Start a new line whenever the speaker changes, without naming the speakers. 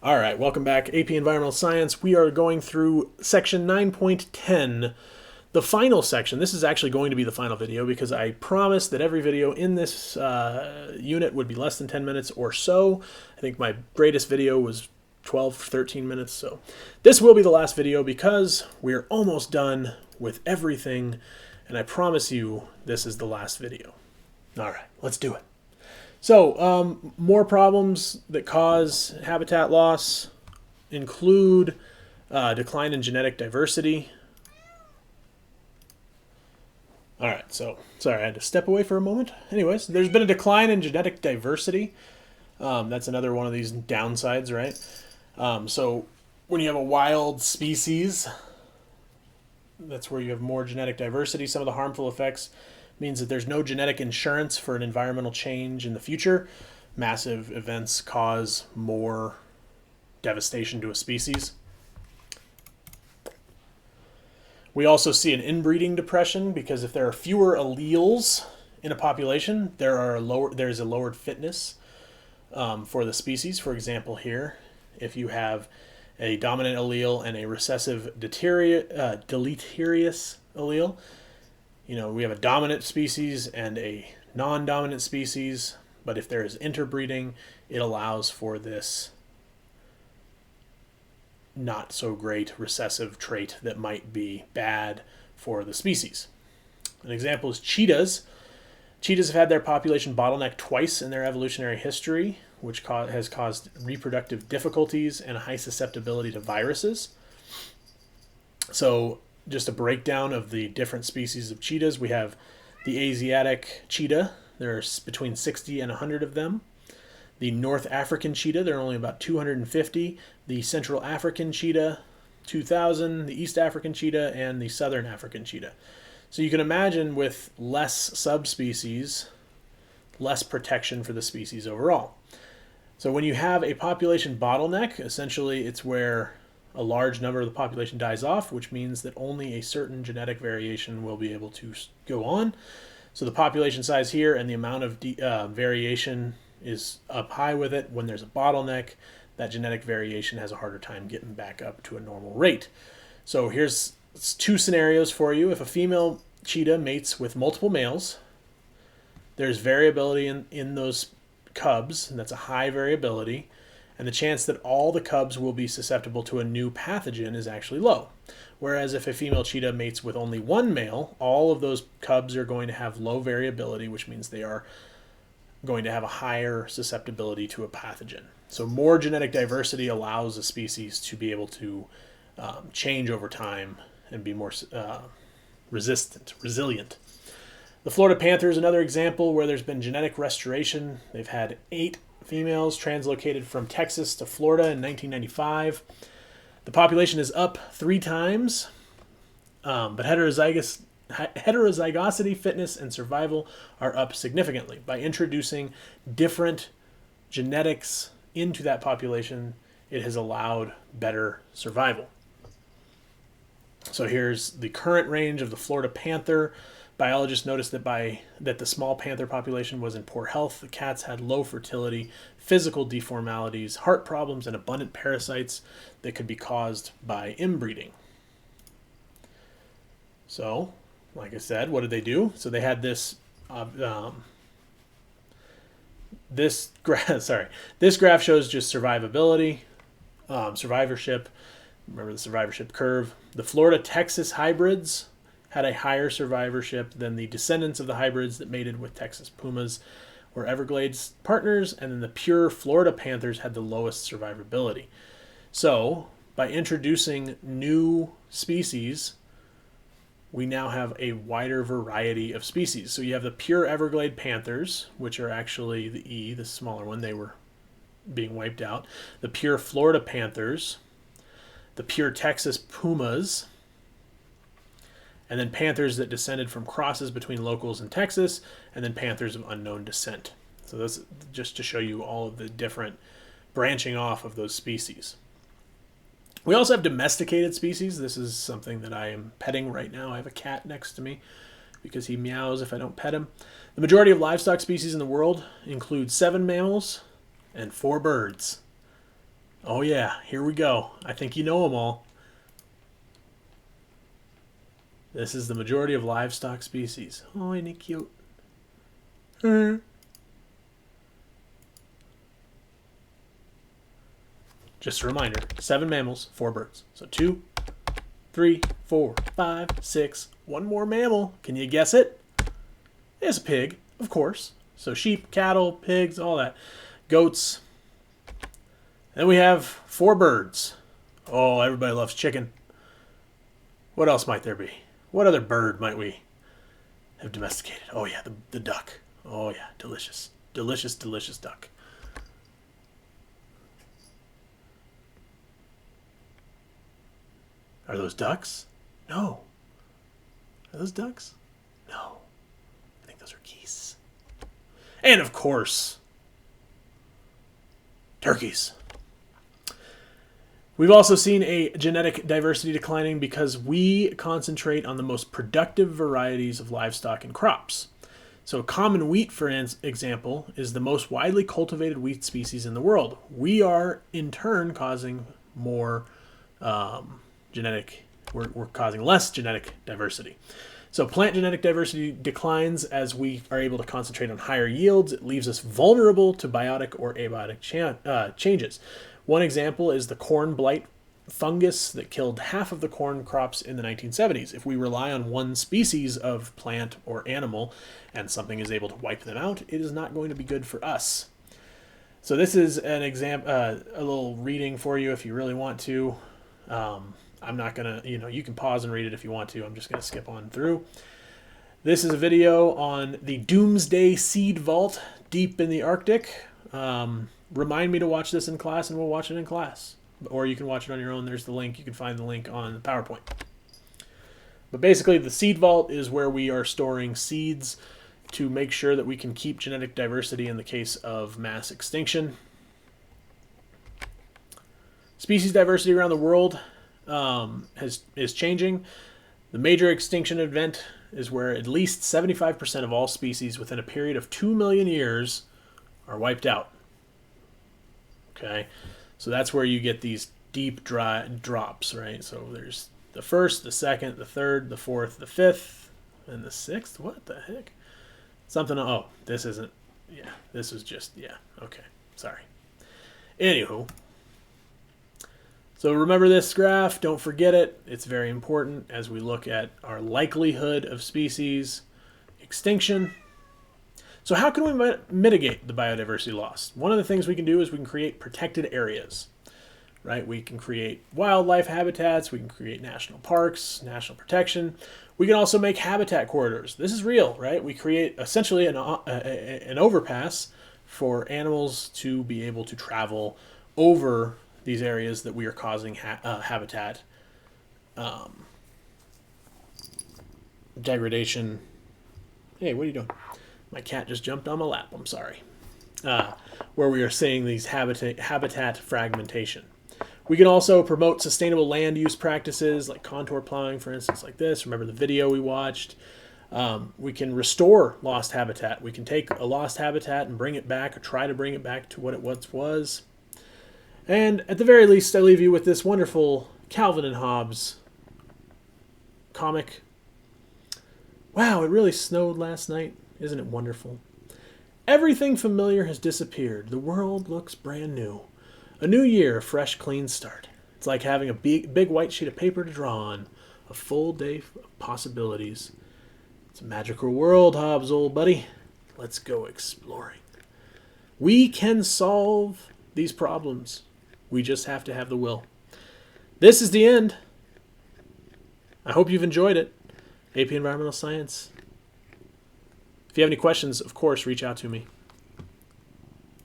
All right, welcome back. AP Environmental Science. We are going through section 9.10, the final section. This is actually going to be the final video because I promised that every video in this unit would be less than 10 minutes or so. I think my greatest video was 12, 13 minutes. So this will be the last video because we're almost done with everything. And I promise you this is the last video. All right, let's do it. So, more problems that cause habitat loss include decline in genetic diversity. All right, so sorry, I had to step away for a moment. Anyways, there's been a decline in genetic diversity. That's another one of these downsides, right? So when you have a wild species, that's where you have more genetic diversity. Some of the harmful effects means that there's no genetic insurance for an environmental change in the future. Massive events cause more devastation to a species. We also see an inbreeding depression because if there are fewer alleles in a population, there's a lowered fitness for the species. For example, here, if you have a dominant allele and a recessive deleterious allele, you know, we have a dominant species and a non-dominant species, but if there is interbreeding, it allows for this not so great recessive trait that might be bad for the species. An example is cheetahs. Cheetahs have had their population bottleneck twice in their evolutionary history, which has caused reproductive difficulties and a high susceptibility to viruses. So just a breakdown of the different species of cheetahs. We have the Asiatic cheetah. There's between 60 and 100 of them. The North African cheetah, there are only about 250. The Central African cheetah, 2,000. The East African cheetah, and the Southern African cheetah. So you can imagine with less subspecies, less protection for the species overall. So when you have a population bottleneck, essentially it's where a large number of the population dies off, which means that only a certain genetic variation will be able to go on. So the population size here and the amount of variation is up high with it. When there's a bottleneck, that genetic variation has a harder time getting back up to a normal rate. So here's two scenarios for you. If a female cheetah mates with multiple males, there's variability in those cubs, and that's a high variability. And the chance that all the cubs will be susceptible to a new pathogen is actually low. Whereas if a female cheetah mates with only one male, all of those cubs are going to have low variability, which means they are going to have a higher susceptibility to a pathogen. So more genetic diversity allows a species to be able to change over time and be more resilient. The Florida panther is another example where there's been genetic restoration. They've had 8 females translocated from Texas to Florida in 1995. The population is up 3 times, but heterozygosity, fitness, and survival are up significantly. By introducing different genetics into that population, it has allowed better survival. So here's the current range of the Florida panther. Biologists noticed that the small panther population was in poor health. The cats had low fertility, physical deformalities, heart problems, and abundant parasites that could be caused by inbreeding. So, like I said, what did they do? So they had this this graph shows just survivability, survivorship. Remember the survivorship curve. The Florida-Texas hybrids had a higher survivorship than the descendants of the hybrids that mated with Texas pumas or Everglades partners, and then the pure Florida panthers had the lowest survivability. So, by introducing new species, we now have a wider variety of species. So you have the pure Everglade panthers, which are actually the smaller one, they were being wiped out. The pure Florida panthers, the pure Texas pumas, and then panthers that descended from crosses between locals in Texas, and then panthers of unknown descent. So that's just to show you all of the different branching off of those species. We also have domesticated species. This is something that I am petting right now. I have a cat next to me because he meows if I don't pet him. The majority of livestock species in the world include 7 mammals and 4 birds. Oh yeah, here we go. I think you know them all. This is the majority of livestock species. Oh, ain't it cute? Just a reminder, 7 mammals, 4 birds. So 2, 3, 4, 5, 6. One more mammal. Can you guess it? It's a pig, of course. So sheep, cattle, pigs, all that. Goats. Then we have 4 birds. Oh, everybody loves chicken. What else might there be? What other bird might we have domesticated? Oh yeah, the duck. Oh yeah, delicious. Delicious, delicious duck. Are those ducks? No. Are those ducks? No. I think those are geese. And of course, turkeys. We've also seen a genetic diversity declining because we concentrate on the most productive varieties of livestock and crops. So common wheat, for example, is the most widely cultivated wheat species in the world. We are, in turn, causing more we're causing less genetic diversity. So plant genetic diversity declines as we are able to concentrate on higher yields. It leaves us vulnerable to biotic or abiotic changes. One example is the corn blight fungus that killed half of the corn crops in the 1970s. If we rely on one species of plant or animal and something is able to wipe them out, it is not going to be good for us. So this is an example, a little reading for you if you really want to. I'm not going to, you can pause and read it if you want to. I'm just going to skip on through. This is a video on the Doomsday seed vault deep in the Arctic. Remind me to watch this in class and we'll watch it in class. Or you can watch it on your own. There's the link. You can find the link on the PowerPoint. But basically the seed vault is where we are storing seeds to make sure that we can keep genetic diversity in the case of mass extinction. Species diversity around the world is changing. The major extinction event is where at least 75% of all species within a period of 2 million years are wiped out. Okay, so that's where you get these deep dry drops, right? So there's the first, the second, the third, the fourth, the fifth, and the sixth. What the heck? Something. Oh, this isn't. Yeah, this is just. Yeah. Okay. Sorry. Anywho. So remember this graph, don't forget it. It's very important as we look at our likelihood of species extinction. So how can we mitigate the biodiversity loss? One of the things we can do is we can create protected areas, right? We can create wildlife habitats, we can create national parks, national protection. We can also make habitat corridors. This is real, right? We create essentially an overpass for animals to be able to travel over these areas that we are causing habitat degradation. Hey, what are you doing? My cat just jumped on my lap. I'm sorry. Where we are seeing these habitat fragmentation. We can also promote sustainable land use practices like contour plowing, for instance, like this. Remember the video we watched? We can restore lost habitat. We can take a lost habitat and bring it back, or try to bring it back to what it once was. And at the very least, I leave you with this wonderful Calvin and Hobbes comic. Wow, it really snowed last night. Isn't it wonderful? Everything familiar has disappeared. The world looks brand new. A new year, a fresh, clean start. It's like having a big white sheet of paper to draw on. A full day of possibilities. It's a magical world, Hobbes, old buddy. Let's go exploring. We can solve these problems. We just have to have the will. This is the end. I hope you've enjoyed it. AP Environmental Science. If you have any questions, of course, reach out to me.